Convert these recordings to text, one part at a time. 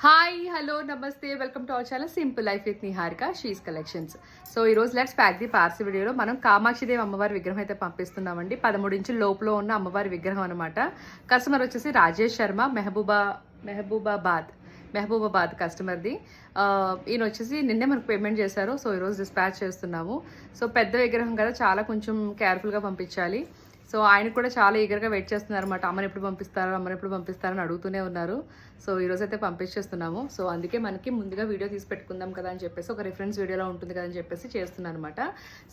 Hi hello నమస్తే welcome to our channel simple life with Niharika she's collections. So ఈరోజు let's pack the Parsi వీడియోలో మనం కామాక్షిదేవి అమ్మవారి విగ్రహం అయితే పంపిస్తున్నామండి. 13 ఇంచుల లోపల ఉన్న అమ్మవారి విగ్రహం అనమాట. కస్టమర్ వచ్చేసి రాజేష్ శర్మ, మెహబూబాబాద్ కస్టమర్ది. ఈయన వచ్చేసి నిన్నే మనకు పేమెంట్ చేశారు. సో ఈరోజు డిస్పాచ్ చేస్తున్నాము. సో పెద్ద విగ్రహం కదా, చాలా కొంచెం కేర్ఫుల్గా పంపించాలి. సో ఆయన కూడా చాలా ఈగర్గా వెయిట్ చేస్తున్నారు అనమాట. అమ్మని ఎప్పుడు పంపిస్తారని అడుగుతూనే ఉన్నారు. సో ఈరోజు అయితే పంపించేస్తున్నాము. సో అందుకే మనకి ముందుగా వీడియో తీసి పెట్టుకుందాం కదా అని చెప్పేసి, ఒక రిఫరెన్స్ వీడియోలో ఉంటుంది కదా అని చెప్పేసి చేస్తున్నాను అనమాట.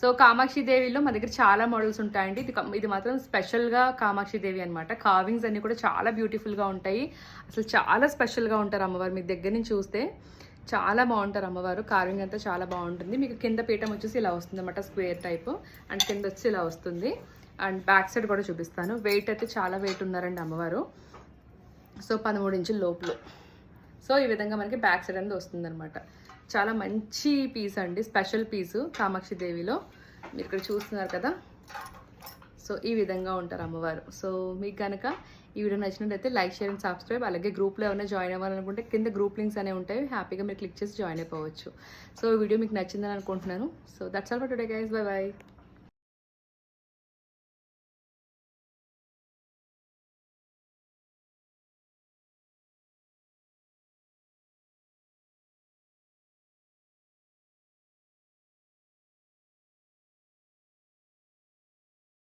సో కామాక్షిదేవిలో మా దగ్గర చాలా మోడల్స్ ఉంటాయండి. ఇది మాత్రం స్పెషల్గా కామాక్షిదేవి అనమాట. కార్వింగ్స్ అన్ని కూడా చాలా బ్యూటిఫుల్గా ఉంటాయి. అసలు చాలా స్పెషల్గా ఉంటారు అమ్మవారు. మీ దగ్గర నుంచి చూస్తే చాలా బాగుంటారు అమ్మవారు. కార్వింగ్ అంతా చాలా బాగుంటుంది. మీకు కింద పీఠం వచ్చేసి ఇలా వస్తుంది అనమాట, స్క్వేర్ టైప్. అండ్ కింద వచ్చి ఇలా వస్తుంది. అండ్ బ్యాక్ సైడ్ కూడా చూపిస్తాను. వెయిట్ అయితే చాలా వెయిట్ ఉన్నారండి అమ్మవారు. సో 13 ఇంచుల లోపల. సో ఈ విధంగా మనకి బ్యాక్ సైడ్ అనేది వస్తుంది అనమాట. చాలా మంచి పీస్ అండి, స్పెషల్ పీసు కామాక్షి దేవిలో. మీరు ఇక్కడ చూస్తున్నారు కదా. సో ఈ విధంగా ఉంటారు అమ్మవారు. సో మీకు కనుక ఈ వీడియో నచ్చినట్లయితే లైక్, షేర్ అండ్ సబ్స్క్రైబ్. అలాగే గ్రూప్లో ఏమైనా జాయిన్ అవ్వాలనుకుంటే కింద గ్రూప్ లింక్స్ అనేవి ఉంటాయి, హ్యాపీగా మీరు క్లిక్ చేసి జాయిన్ అయిపోవచ్చు. సో ఈ వీడియో మీకు నచ్చిందని అనుకుంటున్నాను. So that's all for today guys. By by.